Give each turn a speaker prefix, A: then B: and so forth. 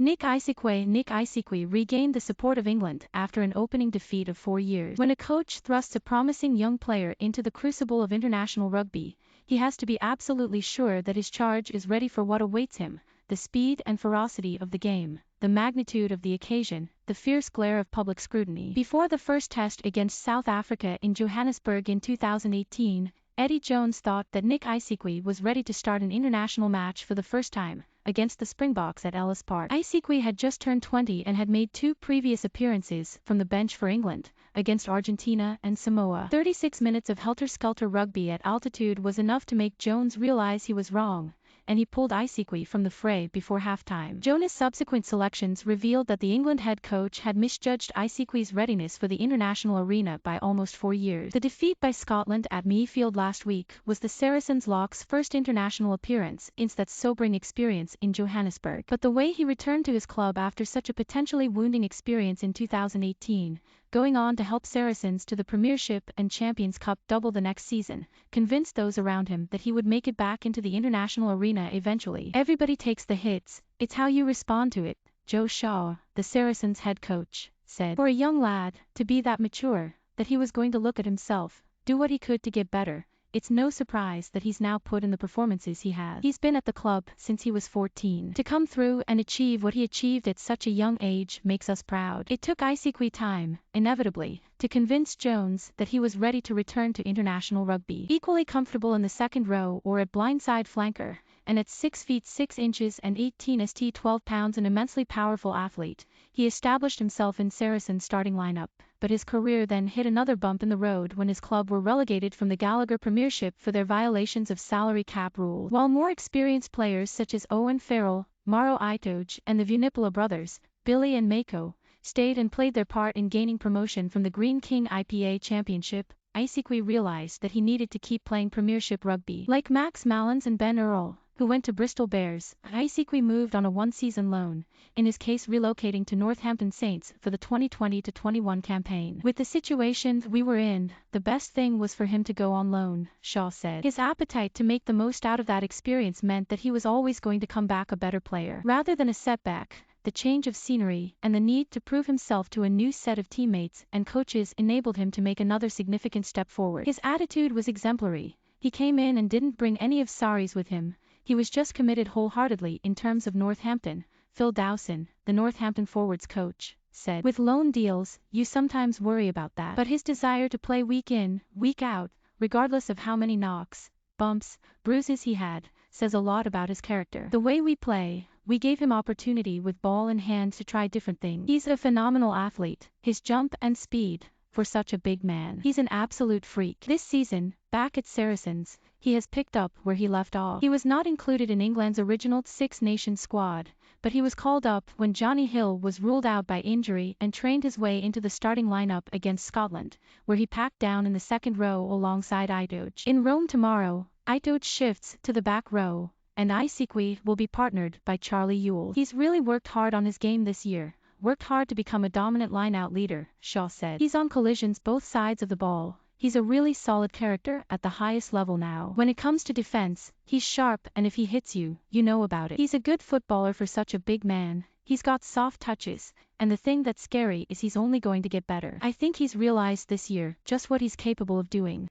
A: Nick Isiekwe regained the support of England after an opening defeat of 4 years. When a coach thrusts a promising young player into the crucible of international rugby, he has to be absolutely sure that his charge is ready for what awaits him: the speed and ferocity of the game, the magnitude of the occasion, the fierce glare of public scrutiny. Before the first test against South Africa in Johannesburg in 2018, Eddie Jones thought that Nick Isiekwe was ready to start an international match for the first time, against the Springboks at Ellis Park. Isiekwe had just turned 20 and had made 2 previous appearances from the bench for England, against Argentina and Samoa. 36 minutes of helter-skelter rugby at altitude was enough to make Jones realize he was wrong, and he pulled Isiekwe from the fray before halftime. Jonas' subsequent selections revealed that the England head coach had misjudged Isiekwe's readiness for the international arena by almost 4 years. The defeat by Scotland at Murrayfield last week was the Saracens' lock's first international appearance since that sobering experience in Johannesburg. But the way he returned to his club after such a potentially wounding experience in 2018, going on to help Saracens to the Premiership and Champions Cup double the next season, convinced those around him that he would make it back into the international arena eventually. "Everybody takes the hits, it's how you respond to it," Joe Shaw, the Saracens head coach, said. For a young lad to be that mature, that he was going to look at himself, do what he could to get better, it's no surprise that he's now put in the performances he has. He's been at the club since he was 14. To come through and achieve what he achieved at such a young age makes us proud. It took Isiekwe time, inevitably, to convince Jones that he was ready to return to international rugby. Equally comfortable in the second row or at blindside flanker, and at 6 feet 6 inches and 18 st 12 pounds an immensely powerful athlete, he established himself in Saracens' starting lineup. But his career then hit another bump in the road when his club were relegated from the Gallagher Premiership for their violations of salary cap rules. While more experienced players such as Owen Farrell, Maro Itoje, and the Vunipola brothers, Billy and Mako, stayed and played their part in gaining promotion from the Green King IPA Championship, Isiekwe realized that he needed to keep playing Premiership rugby. Like Max Malins and Ben Earl, who went to Bristol Bears, Isiekwe moved on a 1-season loan, in his case relocating to Northampton Saints for the 2020-21 campaign. "With the situation we were in, the best thing was for him to go on loan," Shaw said. His appetite to make the most out of that experience meant that he was always going to come back a better player. Rather than a setback, the change of scenery and the need to prove himself to a new set of teammates and coaches enabled him to make another significant step forward. His attitude was exemplary. He came in and didn't bring any of Sarri's with him. He was just committed wholeheartedly. In terms of Northampton, Phil Dowson, the Northampton forwards coach, said, "With loan deals, you sometimes worry about that. But his desire to play week in, week out, regardless of how many knocks, bumps, bruises he had, says a lot about his character. The way we play, we gave him opportunity with ball in hand to try different things. He's a phenomenal athlete, his jump and speed, for such a big man. He's an absolute freak." This season, back at Saracens, he has picked up where he left off. He was not included in England's original Six-Nation squad, but he was called up when Johnny Hill was ruled out by injury and trained his way into the starting lineup against Scotland, where he packed down in the second row alongside Itoje. In Rome tomorrow, Itoje shifts to the back row, and Isiekwe will be partnered by Charlie Ewell. "He's really worked hard on his game this year. Worked hard to become a dominant line-out leader," Shaw said. "He's on collisions both sides of the ball. He's a really solid character at the highest level now. When it comes to defense, he's sharp, and if he hits you, you know about it. He's a good footballer for such a big man. He's got soft touches, and the thing that's scary is he's only going to get better. I think he's realized this year just what he's capable of doing."